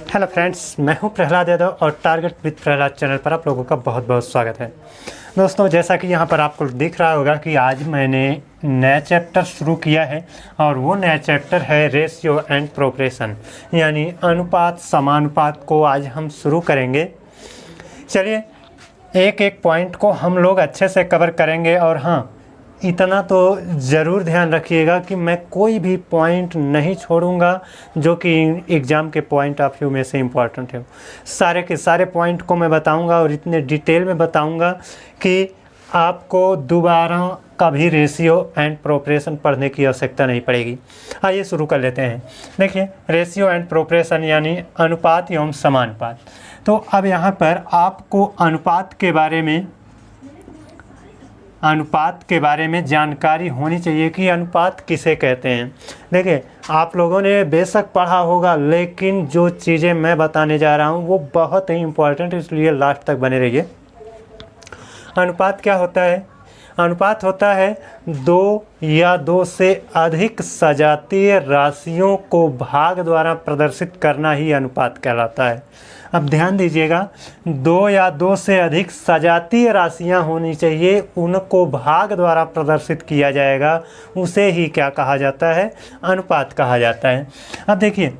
Hello friends, मैं हूं प्रहलाद यादव और टारगेट विद प्रहलाद चैनल पर आप लोगों का बहुत बहुत स्वागत है। दोस्तों, जैसा कि यहां पर आपको दिख रहा होगा कि आज मैंने नया चैप्टर शुरू किया है और वो नया चैप्टर है रेशियो एंड प्रोपोर्शन, यानी अनुपात समानुपात को आज हम शुरू करेंगे। चलिए एक एक पॉइंट को हम लोग अच्छे से कवर करेंगे। और हाँ, इतना तो ज़रूर ध्यान रखिएगा कि मैं कोई भी पॉइंट नहीं छोड़ूंगा जो कि एग्ज़ाम के पॉइंट ऑफ व्यू में से इम्पॉर्टेंट है। सारे के सारे पॉइंट को मैं बताऊंगा और इतने डिटेल में बताऊंगा कि आपको दोबारा कभी रेशियो एंड प्रोपोर्शन पढ़ने की आवश्यकता नहीं पड़ेगी। आइए शुरू कर लेते हैं। देखिए, रेशियो एंड प्रोपोर्शन यानी अनुपात एवं समानुपात। तो अब यहाँ पर आपको अनुपात के बारे में जानकारी होनी चाहिए कि अनुपात किसे कहते हैं। देखिए, आप लोगों ने बेशक पढ़ा होगा, लेकिन जो चीज़ें मैं बताने जा रहा हूँ वो बहुत ही इम्पोर्टेंट, इसलिए लास्ट तक बने रहिए। अनुपात क्या होता है? अनुपात होता है दो या दो से अधिक सजातीय राशियों को भाग द्वारा प्रदर्शित करना ही अनुपात कहलाता है। अब ध्यान दीजिएगा, दो या दो से अधिक सजातीय राशियां होनी चाहिए, उनको भाग द्वारा प्रदर्शित किया जाएगा, उसे ही क्या कहा जाता है? अनुपात कहा जाता है। अब देखिए,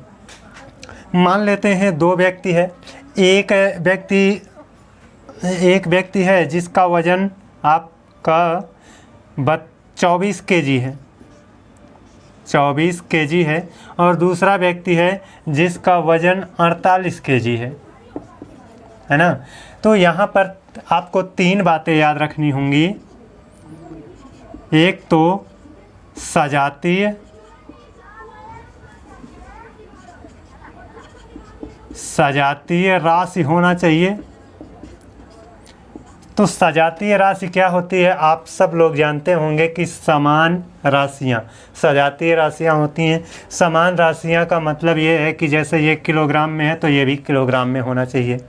मान लेते हैं दो व्यक्ति है। एक व्यक्ति है जिसका वजन आपका 24 केजी है, 24 केजी है, और दूसरा व्यक्ति है जिसका वजन 48 केजी है ना। तो यहाँ पर आपको तीन बातें याद रखनी होंगी। एक तो सजातीय राशि होना चाहिए। तो सजातीय राशि क्या होती है? आप सब लोग जानते होंगे कि समान राशियाँ सजातीय राशियाँ होती हैं। समान राशियाँ का मतलब ये है कि जैसे ये किलोग्राम में है तो ये भी किलोग्राम में होना चाहिए।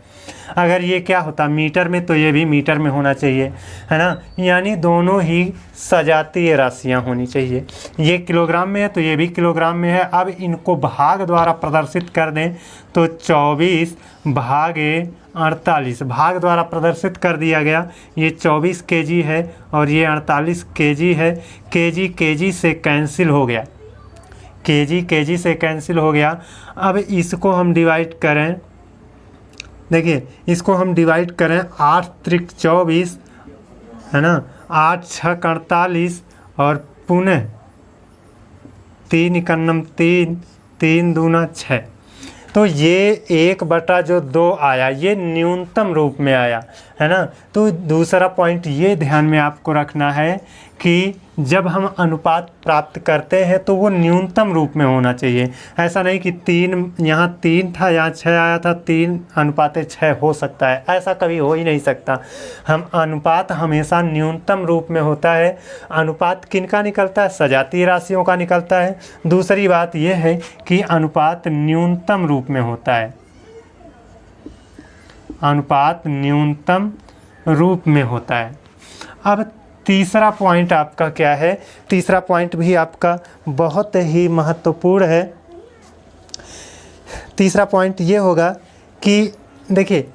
अगर ये क्या होता मीटर में तो ये भी मीटर में होना चाहिए, है ना। यानी दोनों ही सजातीय राशियाँ होनी चाहिए। ये किलोग्राम में है तो ये भी किलोग्राम में है। अब इनको भाग द्वारा प्रदर्शित कर दें तो 24 भागे 48 भाग द्वारा प्रदर्शित कर दिया गया। ये 24 केजी है और ये 48 केजी है। केजी से कैंसिल हो गया, केजी से कैंसिल हो गया। अब इसको हम डिवाइड करें, देखिए इसको हम डिवाइड करें 8 त्रिक 24, है ना, 8 छक 48 और पुनः 3 इकन्नम 3, 3 दूना 6। तो ये 1/2 आया, ये न्यूनतम रूप में आया, है ना। तो दूसरा पॉइंट ये ध्यान में आपको रखना है कि जब हम अनुपात प्राप्त करते हैं तो वो न्यूनतम रूप में होना चाहिए। ऐसा नहीं कि 3 यहाँ 3 था, यहाँ 6 आया था, 3:6 हो सकता है, ऐसा कभी हो ही नहीं सकता। हम अनुपात हमेशा न्यूनतम रूप में होता है। अनुपात किनका निकलता है? सजातीय राशियों का निकलता है। दूसरी बात यह है कि अनुपात न्यूनतम रूप में होता है, अनुपात न्यूनतम रूप में होता है। अब तीसरा पॉइंट आपका क्या है? तीसरा पॉइंट भी आपका बहुत ही महत्वपूर्ण है। तीसरा पॉइंट ये होगा कि देखिए,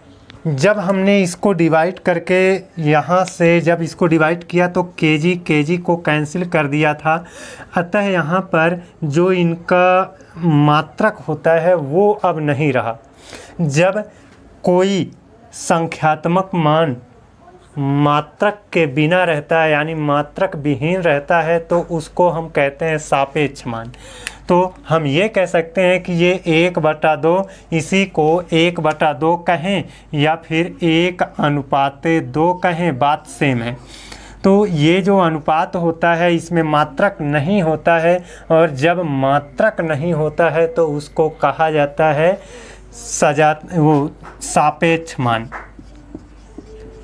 जब हमने इसको डिवाइड करके यहाँ से जब इसको डिवाइड किया तो केजी को कैंसिल कर दिया था। अतः यहाँ पर जो इनका मात्रक होता है वो अब नहीं रहा। जब कोई संख्यात्मक मान मात्रक के बिना रहता है, यानी मात्रक विहीन रहता है, तो उसको हम कहते हैं सापेक्ष मान। तो हम ये कह सकते हैं कि ये 1/2, इसी को 1/2 कहें या फिर 1:2 कहें, बात सेम है। तो ये जो अनुपात होता है इसमें मात्रक नहीं होता है, और जब मात्रक नहीं होता है तो उसको कहा जाता है सापेक्ष मान।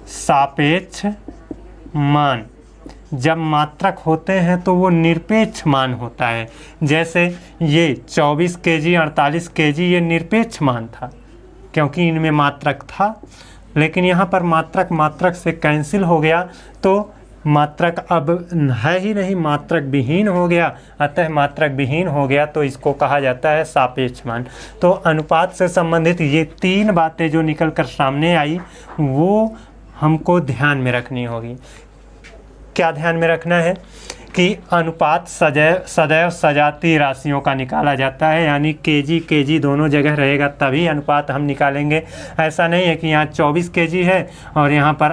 सापेक्ष मान जब मात्रक होते हैं तो वो निरपेक्ष मान होता है। जैसे ये 24 केजी 48 केजी ये निरपेक्ष मान था क्योंकि इनमें मात्रक था, लेकिन यहाँ पर मात्रक से कैंसिल हो गया तो मात्रक अब है ही नहीं, मात्रक विहीन हो गया। अतः मात्रक विहीन हो गया तो इसको कहा जाता है सापेक्ष मान। तो अनुपात से संबंधित ये 3 बातें जो निकल कर सामने आई वो हमको ध्यान में रखनी होगी। क्या ध्यान में रखना है कि अनुपात सदैव सजातीय राशियों का निकाला जाता है, यानी केजी दोनों जगह रहेगा तभी अनुपात हम निकालेंगे। ऐसा नहीं है कि यहाँ 24 केजी है और यहाँ पर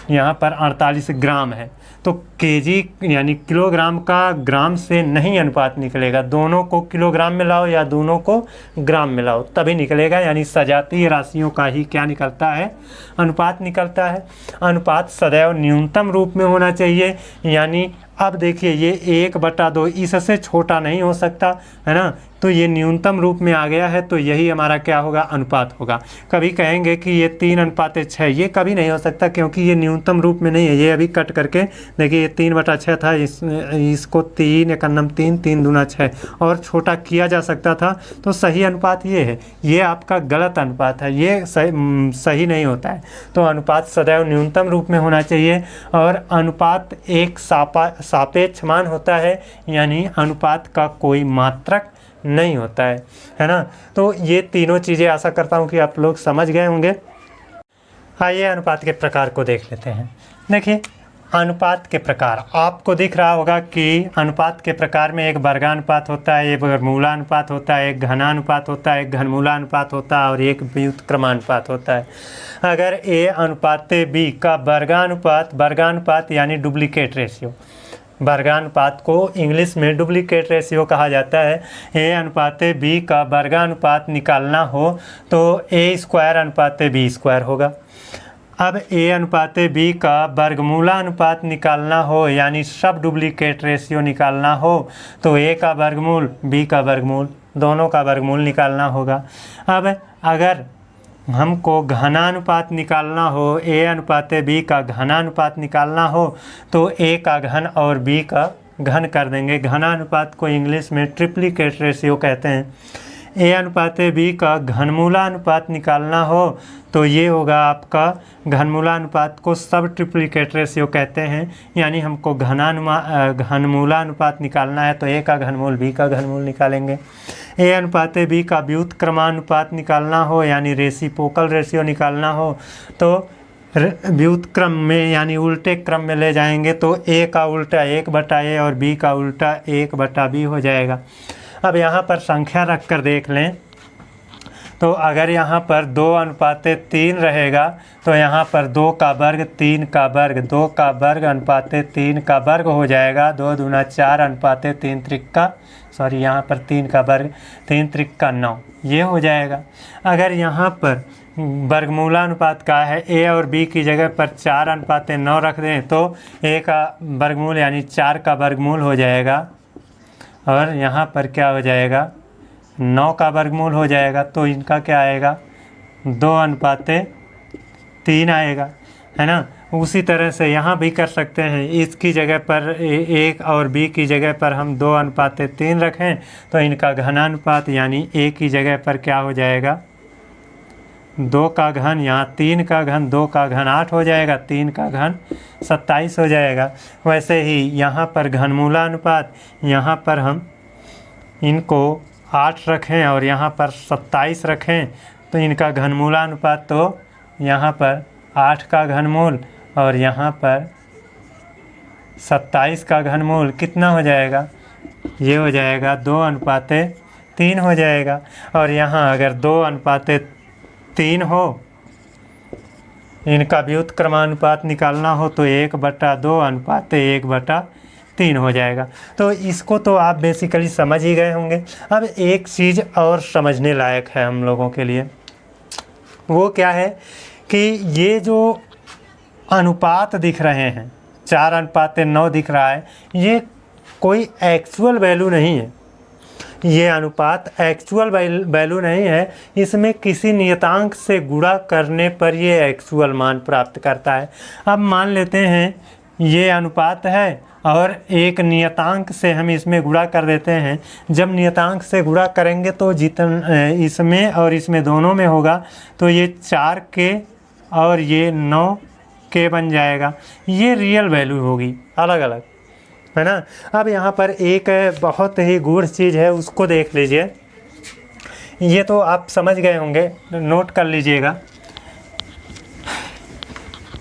48 ग्राम है, तो केजी यानी किलोग्राम का ग्राम से नहीं अनुपात निकलेगा। दोनों को किलोग्राम में लाओ या दोनों को ग्राम में लाओ तभी निकलेगा, यानी सजातीय राशियों का ही क्या निकलता है, अनुपात निकलता है। अनुपात सदैव न्यूनतम रूप में होना चाहिए, यानी अब देखिए ये 1/2 इससे छोटा नहीं हो सकता है ना, तो ये न्यूनतम रूप में आ गया है तो यही हमारा क्या होगा, अनुपात होगा। कभी कहेंगे कि ये 3:6, ये कभी नहीं हो सकता क्योंकि ये न्यूनतम रूप में नहीं है। ये अभी कट करके देखिए, ये 3/6 था, इसको 3 एकन्नम 3 3 दूना 6 और छोटा किया जा सकता था, तो सही अनुपात ये है। ये आपका गलत अनुपात है, ये सही नहीं होता है। तो अनुपात सदैव न्यूनतम रूप में होना चाहिए और अनुपात एक सापेक्ष मान होता है, यानी अनुपात का कोई मात्रक नहीं होता है ना। तो ये तीनों चीज़ें आशा करता हूँ कि आप लोग समझ गए होंगे। आइए अनुपात के प्रकार को देख लेते हैं। देखिए अनुपात के प्रकार, आपको दिख रहा होगा कि अनुपात के प्रकार में एक वर्गानुपात होता है, एक वर्गमूलानुपात होता है, एक घनानुपात होता है, एक घनमूलानुपात होता है और एक व्युत्क्रमानुपात होता है। अगर ए अनुपात बी का वर्गानुपात यानी डुप्लीकेट रेशियो, वर्गानुपात को इंग्लिश में डुप्लीकेट रेशियो कहा जाता है। ए अनुपात बी का वर्गानुपात निकालना हो तो A² / B² होगा। अब ए अनुपात बी का वर्गमूलानुपात निकालना हो, यानी सब डुप्लीकेट रेशियो निकालना हो, तो ए का वर्गमूल बी का वर्गमूल, दोनों का वर्गमूल निकालना होगा। अब अगर हमको घनानुपात निकालना हो, ए अनुपात बी का घनानुपात निकालना हो, तो ए का घन और बी का घन कर देंगे। घनानुपात को इंग्लिश में ट्रिप्लिकेट रेशियो कहते हैं। ए अनुपात बी का घनमूलानुपात निकालना हो तो ये होगा आपका, घनमूलानुपात को सब ट्रिप्लिकेट रेशियो कहते हैं, यानी हमको घनमूलानुपात निकालना है तो ए का घनमूल बी का घनमूल निकालेंगे। ए अनुपात बी का व्युत्क्रमानुपात निकालना हो, यानी रेसिप्रोकल रेशियो निकालना हो, तो व्युत्क्रम में यानी उल्टे क्रम में ले जाएंगे तो ए का उल्टा 1/A और बी का उल्टा 1/B हो जाएगा। अब यहाँ पर संख्या रख कर देख लें तो अगर यहाँ पर 2:3 रहेगा तो यहाँ पर 2 का वर्ग 3 का वर्ग, 2 का वर्ग अनुपात 3 का वर्ग हो जाएगा। 2 दूना 4 अनुपात 3 त्रिक्का, सॉरी यहाँ पर 3 का वर्ग 3 त्रिक्का 9, ये हो जाएगा। अगर यहाँ पर वर्गमूलानुपात का है, ए और बी की जगह पर 4:9 रख दें तो ए का वर्गमूल यानी 4 का वर्गमूल हो जाएगा और यहाँ पर क्या हो जाएगा, 9 का वर्गमूल हो जाएगा। तो इनका क्या आएगा, 2:3 आएगा, है ना। उसी तरह से यहाँ भी कर सकते हैं, इसकी जगह पर एक और बी की जगह पर हम 2:3 रखें तो इनका घनानुपात यानी ए की जगह पर क्या हो जाएगा, 2 का घन, यहाँ 3 का घन, 2 का घन 8 हो जाएगा, 3 का घन 27 हो जाएगा। वैसे ही यहाँ पर घनमूलानुपात, यहाँ पर हम इनको 8 रखें और यहाँ पर 27 रखें तो इनका घनमूलानुपात, तो यहाँ पर 8 का घनमूल और यहाँ पर 27 का घनमूल कितना हो जाएगा, ये हो जाएगा 2:3 हो जाएगा। और यहाँ अगर 2:3 हो, इनका व्युत्क्रमानुपात निकालना हो तो 1/2 अनुपात 1/3 हो जाएगा। तो इसको तो आप बेसिकली समझ ही गए होंगे। अब एक चीज़ और समझने लायक है हम लोगों के लिए, वो क्या है कि ये जो अनुपात दिख रहे हैं, 4:9 दिख रहा है, ये कोई एक्चुअल वैल्यू नहीं है। ये अनुपात एक्चुअल वैल्यू नहीं है, इसमें किसी नियतांक से गुणा करने पर ये एक्चुअल मान प्राप्त करता है। अब मान लेते हैं ये अनुपात है और एक नियतांक से हम इसमें गुणा कर देते हैं। जब नियतांक से गुणा करेंगे तो इसमें और इसमें दोनों में होगा, तो ये 4 के और ये 9 के बन जाएगा। ये रियल वैल्यू होगी अलग अलग, है ना। अब यहाँ पर एक बहुत ही गूढ़ चीज़ है, उसको देख लीजिए। ये तो आप समझ गए होंगे, नोट कर लीजिएगा।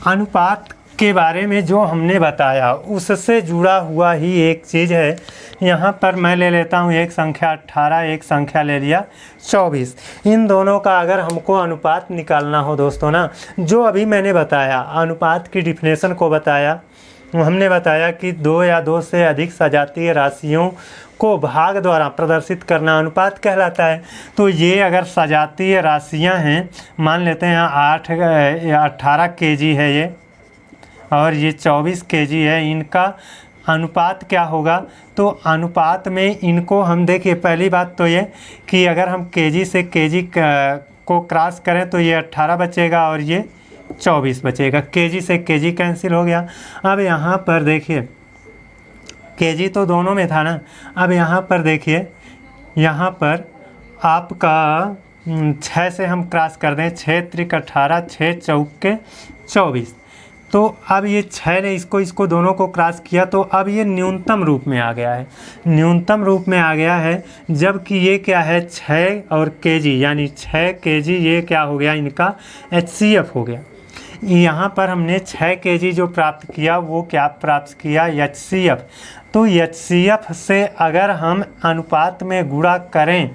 अनुपात के बारे में जो हमने बताया उससे जुड़ा हुआ ही एक चीज़ है। यहाँ पर मैं ले लेता हूँ एक संख्या 18, एक संख्या ले लिया 24। इन दोनों का अगर हमको अनुपात निकालना हो दोस्तों ना, जो अभी मैंने बताया अनुपात की डिफिनेशन को बताया, हमने बताया कि दो या दो से अधिक सजातीय राशियों को भाग द्वारा प्रदर्शित करना अनुपात कहलाता है। तो ये अगर सजातीय राशियां हैं, मान लेते हैं 18 केजी है ये और ये 24 केजी है, इनका अनुपात क्या होगा? तो अनुपात में इनको हम देखिए, पहली बात तो ये कि अगर हम केजी से केजी को क्रॉस करें तो ये 18 बचेगा और ये 24 बचेगा। केजी से केजी कैंसिल हो गया। अब यहाँ पर देखिए, केजी तो दोनों में था ना। अब यहाँ पर देखिए, यहाँ पर आपका 6 से हम क्रॉस कर दें, 6 त्रिक 18, 6 चौके 24। तो अब ये 6 ने इसको दोनों को क्रॉस किया, तो अब ये न्यूनतम रूप में आ गया है, न्यूनतम रूप में आ गया है। जबकि ये क्या है, 6 और केजी, यानी 6 केजी ये क्या हो गया, इनका HCF हो गया। यहाँ पर हमने 6 केजी जो प्राप्त किया वो क्या प्राप्त किया, HCF। तो HCF से अगर हम अनुपात में गुणा करें,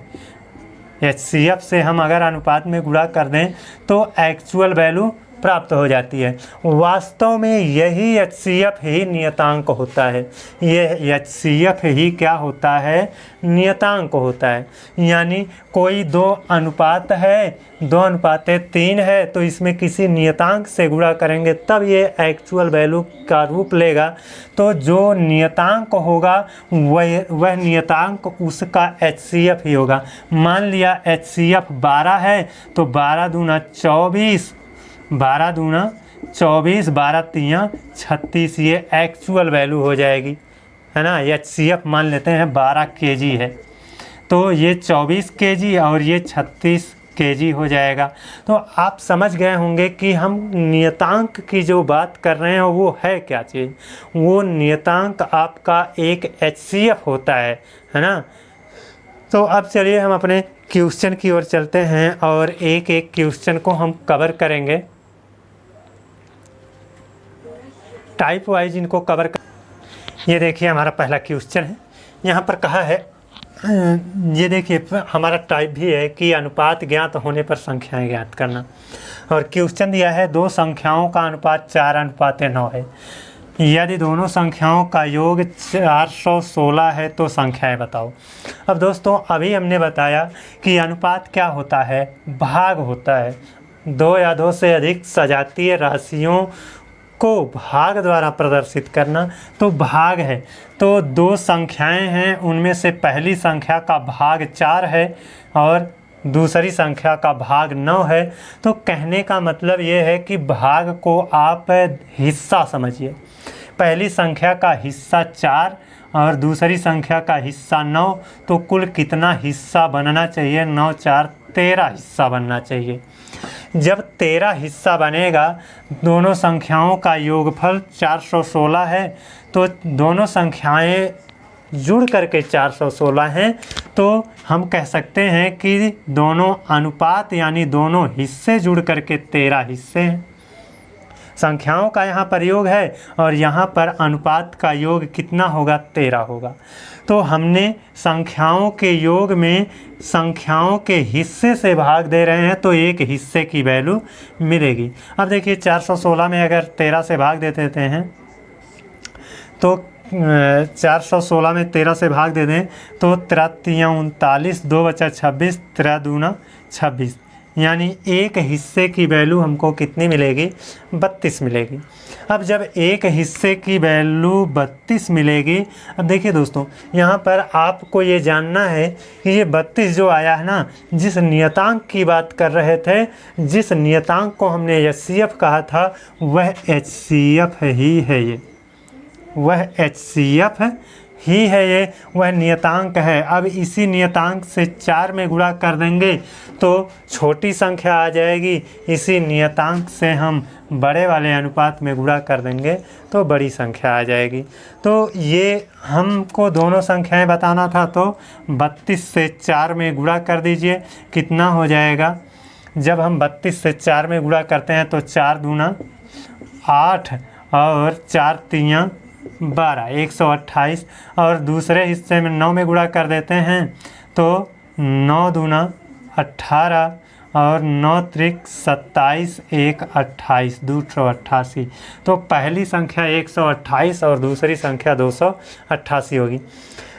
HCF से हम अगर अनुपात में गुणा कर दें तो एक्चुअल वैल्यू प्राप्त हो जाती है। वास्तव में यही HCF ही नियतांक होता है। ये HCF ही क्या होता है, नियतांक होता है। यानी कोई दो अनुपात है, 2:3 है, तो इसमें किसी नियतांक से गुणा करेंगे तब ये एक्चुअल वैल्यू का रूप लेगा। तो जो नियतांक होगा वह नियतांक उसका HCF ही होगा। मान लिया HCF 12 है, तो 12 दूना 24, 12 दूना 24, 12 तियाँ 36, ये एक्चुअल वैल्यू हो जाएगी, है ना। HCF मान लेते हैं 12 केजी है, तो ये 24 केजी और ये 36 केजी हो जाएगा। तो आप समझ गए होंगे कि हम नियतांक की जो बात कर रहे हैं वो है क्या चीज़। वो नियतांक आपका एक HCF होता है ना। तो अब चलिए हम अपने क्वेश्चन की ओर चलते हैं और एक एक क्वेश्चन को हम कवर करेंगे, टाइप वाइज इनको कवर कर। ये देखिए हमारा पहला क्वेश्चन है, यहाँ पर कहा है, ये देखिए हमारा टाइप भी है कि अनुपात ज्ञात होने पर संख्याएं ज्ञात करना। और क्वेश्चन दिया है दो संख्याओं का अनुपात 4:9 है। यदि दोनों संख्याओं का योग 416 है तो संख्याएं बताओ। अब दोस्तों अभी हमने बताया कि अनुपात क्या होता है, भाग होता है। दो या दो से अधिक सजातीय राशियों को भाग द्वारा प्रदर्शित करना, तो भाग है। तो दो संख्याएं हैं, उनमें से पहली संख्या का भाग 4 है और दूसरी संख्या का भाग 9 है। तो कहने का मतलब ये है कि भाग को आप हिस्सा समझिए। पहली संख्या का हिस्सा 4 और दूसरी संख्या का हिस्सा 9, तो कुल कितना हिस्सा बनना चाहिए, 9 4 13 हिस्सा बनना चाहिए। जब 13 हिस्सा बनेगा, दोनों संख्याओं का योगफल 416 है, तो दोनों संख्याएं जुड़ करके 416 हैं। तो हम कह सकते हैं कि दोनों अनुपात यानी दोनों हिस्से जुड़ करके 13 हिस्से हैं। संख्याओं का यहाँ पर योग है और यहाँ पर अनुपात का योग कितना होगा, 13 होगा। तो हमने संख्याओं के योग में संख्याओं के हिस्से से भाग दे रहे हैं, तो एक हिस्से की वैल्यू मिलेगी। अब देखिए 416 में अगर 13 से भाग दे देते हैं, तो 416 में 13 से भाग दे दें तो 3 तियाँ 39, 2 बचा 26, 3 दूना 26, यानी एक हिस्से की वैल्यू हमको कितनी मिलेगी, 32 मिलेगी। अब जब एक हिस्से की वैल्यू 32 मिलेगी, अब देखिए दोस्तों यहाँ पर आपको ये जानना है कि ये 32 जो आया है ना, जिस नियतांक की बात कर रहे थे, जिस नियतांक को हमने HCF कहा था, वह HCF ही है। ये वह HCF ही है ये, वह नियतांक है। अब इसी नियतांक से 4 में गुणा कर देंगे तो छोटी संख्या आ जाएगी, इसी नियतांक से हम बड़े वाले अनुपात में गुणा कर देंगे तो बड़ी संख्या आ जाएगी। तो ये हमको दोनों संख्याएं बताना था, तो 32 से 4 में गुणा कर दीजिए, कितना हो जाएगा। जब हम 32 से 4 में गुणा करते हैं तो 4 दूना 8 और 4 तियाँ 12, 128। और दूसरे हिस्से में 9 में गुणा कर देते हैं तो 9 दूना 18 और 9 त्रिक 27, 1 28, 288। तो पहली संख्या 128 और दूसरी संख्या 288 होगी।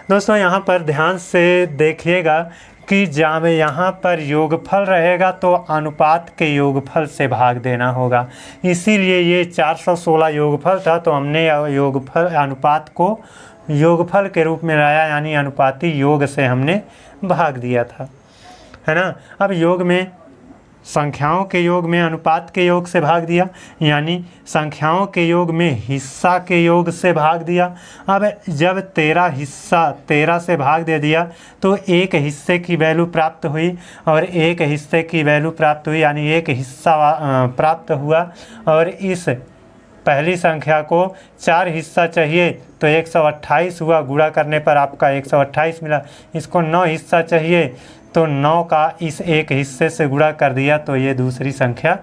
दोस्तों यहाँ पर ध्यान से देखिएगा कि जब यहाँ पर योगफल रहेगा तो अनुपात के योगफल से भाग देना होगा, इसीलिए ये 416 योगफल था, तो हमने योगफल अनुपात को योगफल के रूप में लाया, यानी अनुपाती योग से हमने भाग दिया था, है ना। अब योग में संख्याओं के योग में अनुपात के योग से भाग दिया, यानी संख्याओं के योग में हिस्सा के योग से भाग दिया। अब जब 13 हिस्सा 13 से भाग दे दिया तो एक हिस्से की वैल्यू प्राप्त हुई और एक हिस्से की वैल्यू प्राप्त हुई, यानी एक हिस्सा प्राप्त हुआ। और इस पहली संख्या को 4 हिस्सा चाहिए तो 128 हुआ, गुणा करने पर आपका 128 मिला। इसको 9 हिस्सा चाहिए तो 9 का इस एक हिस्से से गुणा कर दिया तो ये दूसरी संख्या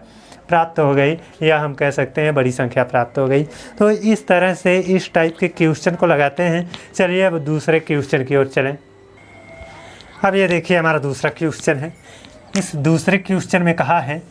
प्राप्त हो गई, या हम कह सकते हैं बड़ी संख्या प्राप्त हो गई। तो इस तरह से इस टाइप के क्वेश्चन को लगाते हैं। चलिए अब दूसरे क्वेश्चन की ओर चलें। अब ये देखिए हमारा दूसरा क्वेश्चन है। इस दूसरे क्वेश्चन में कहा है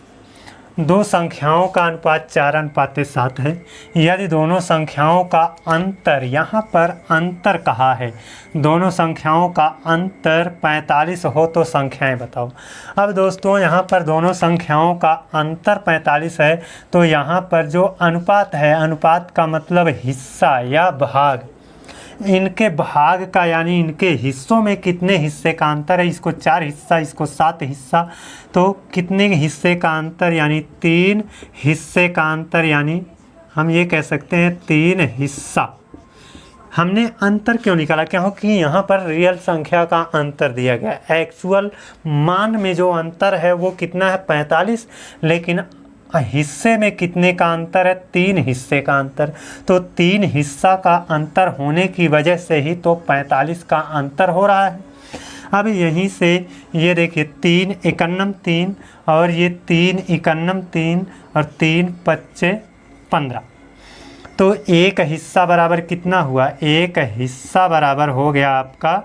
दो संख्याओं का अनुपात 4:7 है। यदि दोनों संख्याओं का अंतर, यहाँ पर अंतर कहा है, दोनों संख्याओं का अंतर 45 हो तो संख्याएं बताओ। अब दोस्तों यहाँ पर दोनों संख्याओं का अंतर 45 है, तो यहाँ पर जो अनुपात है, अनुपात का मतलब हिस्सा या भाग, इनके भाग का यानी इनके हिस्सों में कितने हिस्से का अंतर है। इसको 4 हिस्सा, इसको 7 हिस्सा, तो कितने हिस्से का अंतर, यानी 3 हिस्से का अंतर, यानी हम ये कह सकते हैं 3 हिस्सा। हमने अंतर क्यों निकाला, क्योंकि यहाँ पर रियल संख्या का अंतर दिया गया, एक्चुअल मान में जो अंतर है वो कितना है 45, लेकिन हिस्से में कितने का अंतर है, 3 हिस्से का अंतर। तो 3 हिस्सा का अंतर होने की वजह से ही तो 45 का अंतर हो रहा है। अब यहीं से ये देखिए 3 एकन्नम 3 और ये 3 एकन्नम 3 और 3 पच्चे 15, तो एक हिस्सा बराबर कितना हुआ, एक हिस्सा बराबर हो गया आपका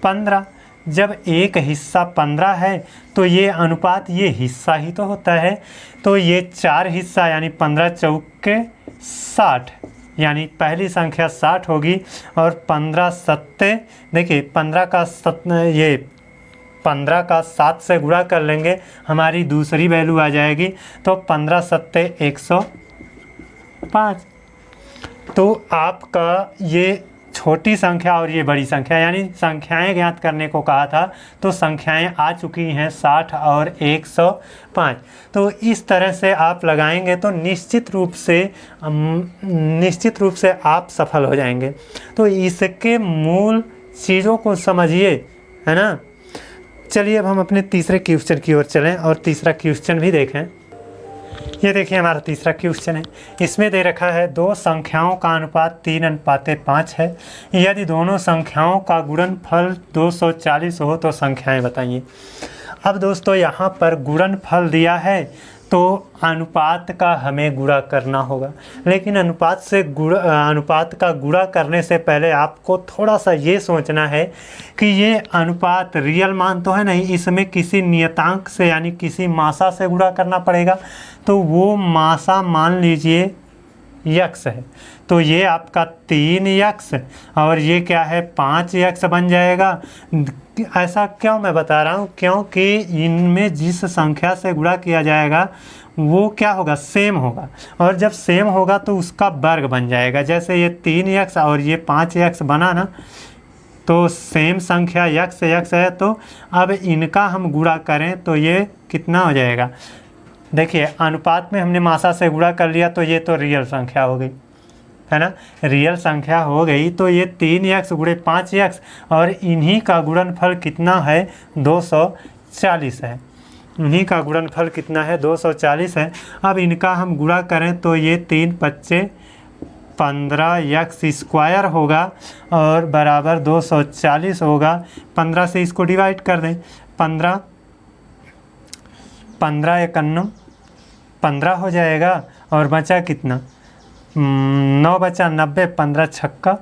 15। जब एक हिस्सा 15 है तो ये अनुपात ये हिस्सा ही तो होता है, तो ये 4 हिस्सा यानी 15 चौके 60, यानी पहली संख्या 60 होगी। और 15 सत्ते, देखिए 15 का 7 से गुणा कर लेंगे, हमारी दूसरी वैल्यू आ जाएगी, तो 15 सत्ते 105। तो आपका ये छोटी संख्या और ये बड़ी संख्या, यानी संख्याएं ज्ञात करने को कहा था, तो संख्याएं आ चुकी हैं 60 और 105। तो इस तरह से आप लगाएंगे तो निश्चित रूप से आप सफल हो जाएंगे। तो इसके मूल चीज़ों को समझिए, है ना। चलिए अब हम अपने तीसरे क्वेश्चन की ओर चलें और तीसरा क्वेश्चन भी देखें। ये देखिए हमारा तीसरा क्वेश्चन है। इसमें दे रखा है दो संख्याओं का अनुपात 3:5 है। यदि दोनों संख्याओं का गुणनफल 240 हो तो संख्याएं बताइए। अब दोस्तों यहाँ पर गुणनफल दिया है तो अनुपात का हमें गुणा करना होगा, लेकिन अनुपात का गुणा करने से पहले आपको थोड़ा सा ये सोचना है कि ये अनुपात रियल मान तो है नहीं, इसमें किसी नियतांक से यानी किसी मासा से गुणा करना पड़ेगा। तो वो मासा मान लीजिए यक्स है, तो ये आपका 3 यक्स और ये क्या है 5 यक्स बन जाएगा। ऐसा क्यों मैं बता रहा हूँ, क्योंकि इनमें जिस संख्या से गुणा किया जाएगा वो क्या होगा, सेम होगा, और जब सेम होगा तो उसका वर्ग बन जाएगा। जैसे ये 3 यक्स और ये 5 यक्स बना ना, तो सेम संख्या यक्स यक्स है, तो अब इनका हम गुणा करें तो ये कितना हो जाएगा। देखिए अनुपात में हमने मासा से गुणा कर लिया तो ये तो रियल संख्या हो गई, है ना, रियल संख्या हो गई तो ये 3x गुणे 5x और इन्हीं का गुणनफल कितना है 240 है। इन्हीं का गुणनफल कितना है 240 है। अब इनका हम गुणा करें तो ये 3 पच्चे 15x² होगा और बराबर 240 होगा। 15 से इसको डिवाइड कर दें, 15 15 हो जाएगा और बचा कितना 9 बचा 90, 15 छक्का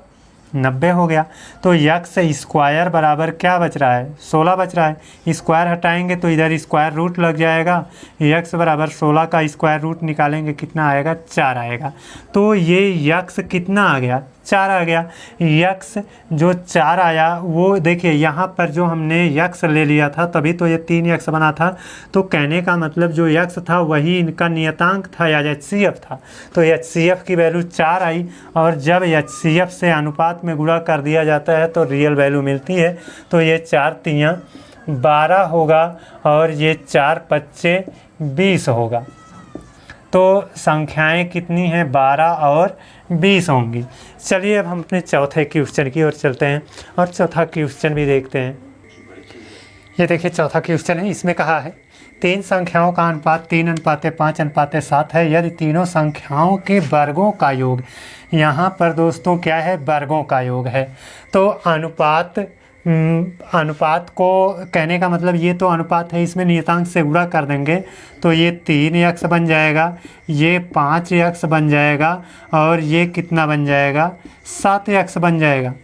90 हो गया। तो यक्स स्क्वायर बराबर क्या बच रहा है 16 बच रहा है। स्क्वायर हटाएंगे तो इधर स्क्वायर रूट लग जाएगा। यक्स बराबर 16 का स्क्वायर रूट निकालेंगे कितना आएगा 4 आएगा। तो ये यक्स कितना आ गया 4 आ गया। यक्स जो 4 आया वो देखिए यहाँ पर जो हमने यक्स ले लिया था तभी तो ये 3x बना था। तो कहने का मतलब जो यक्स था वही इनका नियतांक था या HCF था। तो HCF की वैल्यू 4 आई और जब HCF से अनुपात में गुणा कर दिया जाता है तो रियल वैल्यू मिलती है। तो ये 4 तियाँ 12 होगा और ये 4 पच्चे 20 होगा। तो संख्याएं कितनी हैं 12 और 20 होंगी। चलिए अब हम अपने चौथे क्वेश्चन की ओर चलते हैं और चौथा क्वेश्चन भी देखते हैं। ये देखिए चौथा क्वेश्चन है, इसमें कहा है 3 संख्याओं का अनुपात 3:5:7 है यदि तीनों संख्याओं के वर्गों का योग। यहाँ पर दोस्तों क्या है वर्गों का योग है। तो अनुपात को कहने का मतलब ये तो अनुपात है, इसमें नियतांक से गुणा कर देंगे तो ये 3x बन जाएगा, ये 5x बन जाएगा और ये कितना बन जाएगा 7x बन जाएगा।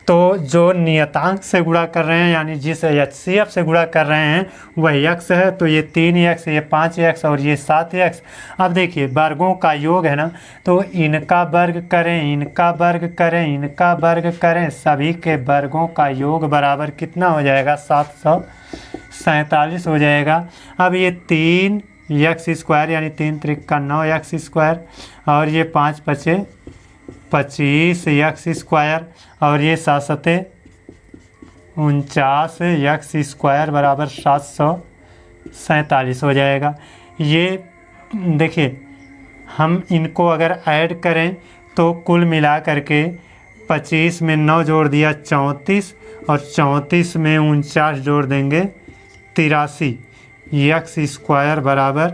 तो जो नियतांक से गुणा कर रहे हैं यानी जिस HCF से गुणा कर रहे हैं वह x है। तो ये 3x, ये 5x और ये 7x। अब देखिए वर्गों का योग है ना, तो इनका वर्ग करें, इनका वर्ग करें, इनका वर्ग करें, सभी के वर्गों का योग बराबर कितना हो जाएगा 747 हो जाएगा। अब ये 3x² यानी 3 त्रिक 9x² और ये 5 पचे 25x² और ये 7 49x² बराबर 747 हो जाएगा। ये देखिए हम इनको अगर ऐड करें तो कुल मिला करके 25 में 9 जोड़ दिया 34 और 34 में 49 जोड़ देंगे 83 x² बराबर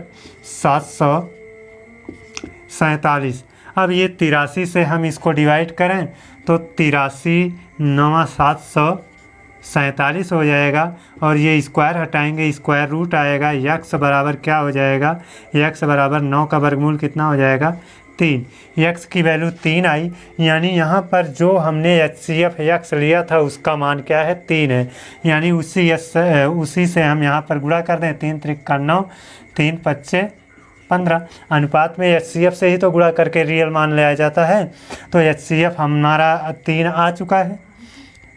747। अब ये 83 से हम इसको डिवाइड करें तो 83 9 747 हो जाएगा और ये स्क्वायर हटाएंगे स्क्वायर रूट आएगा। x बराबर क्या हो जाएगा, x बराबर 9 का वर्गमूल कितना हो जाएगा 3। x की वैल्यू 3 आई यानी यहाँ पर जो हमने HCF x लिया था उसका मान क्या है 3 है। यानी उसी से हम यहाँ पर गुणा कर दें 3 त्रिक 9 3 पच्चे 15। अनुपात में HCF से ही तो गुणा करके रियल मान लिया जाता है। तो HCF हमारा 3 आ चुका है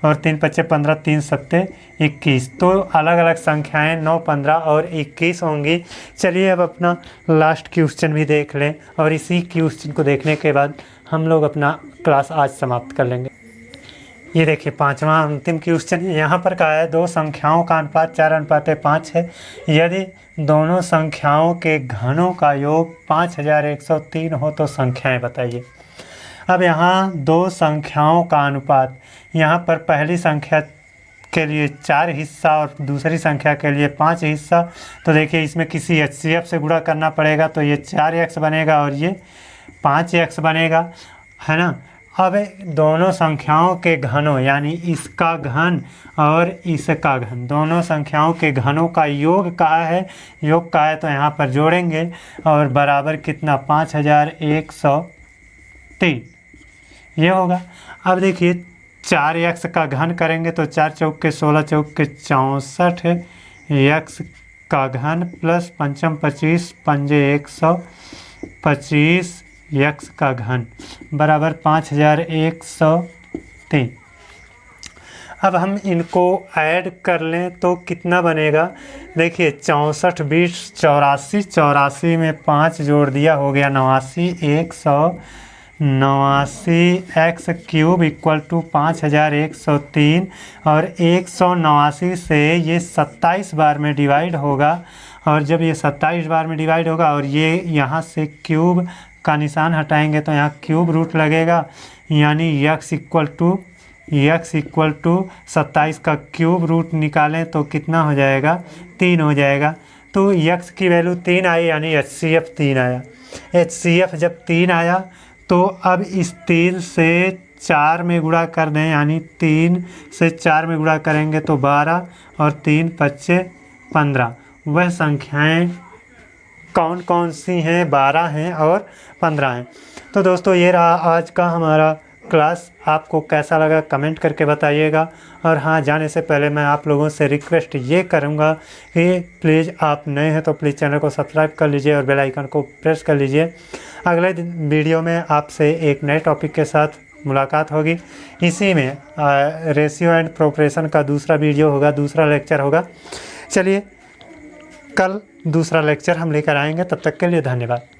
और 3 पच्चे 15 3 सत्ते 21। तो अलग अलग संख्याएं 9 15 और 21 होंगी। चलिए अब अपना लास्ट क्वेश्चन भी देख लें और इसी क्वेश्चन को देखने के बाद हम लोग अपना क्लास आज समाप्त कर लेंगे। ये देखिए पांचवा अंतिम क्वेश्चन है। यहाँ पर कहा है 2 संख्याओं का अनुपात 4:5 है यदि दोनों संख्याओं के घनों का योग 5103 हो तो संख्याएं बताइए। अब यहाँ 2 संख्याओं का अनुपात, यहाँ पर पहली संख्या के लिए 4 हिस्सा और दूसरी संख्या के लिए 5 हिस्सा। तो देखिए इसमें किसी HCF से गुणा करना पड़ेगा तो ये 4x बनेगा और ये 5x बनेगा, है ना। अब दोनों संख्याओं के घनों यानी इसका घन और इसका घन, दोनों संख्याओं के घनों का योग कहा है, योग कहा है तो यहाँ पर जोड़ेंगे और बराबर कितना 5103 ये होगा। अब देखिए 4x का घन करेंगे तो 4 चौक के 16 चौक के 64 x का घन प्लस 5 25 पंजे 125 x का घन बराबर 5103। अब हम इनको ऐड कर लें तो कितना बनेगा, देखिए 64 20 84, 84 में 5 जोड़ दिया हो गया 89, 189 x³ इक्वल टू 5103 और 189 से ये 27 बार में डिवाइड होगा और जब ये 27 बार में डिवाइड होगा और ये यहाँ से क्यूब का निशान हटाएंगे तो यहाँ क्यूब रूट लगेगा, यानी x इक्वल टू 27 का क्यूब रूट निकालें तो कितना हो जाएगा, 3 हो जाएगा। तो x की वैल्यू 3 आई, यानी HCF 3 आया। HCF जब 3 आया तो अब इस 3 से 4 में गुणा कर दें, यानी 3 से 4 में गुणा करेंगे तो 12 और 3 × 15। वह संख्याएं कौन कौन सी हैं, 12 हैं और 15 हैं। तो दोस्तों ये रहा आज का हमारा क्लास। आपको कैसा लगा कमेंट करके बताइएगा। और हाँ, जाने से पहले मैं आप लोगों से रिक्वेस्ट ये करूँगा कि प्लीज़ आप नए हैं तो प्लीज़ चैनल को सब्सक्राइब कर लीजिए और बेल आइकन को प्रेस कर लीजिए। अगले वीडियो में आपसे एक नए टॉपिक के साथ मुलाकात होगी। इसी में रेशियो एंड प्रोपोर्शन का दूसरा वीडियो होगा, दूसरा लेक्चर होगा। चलिए कल दूसरा लेक्चर हम लेकर आएंगे, तब तक के लिए धन्यवाद।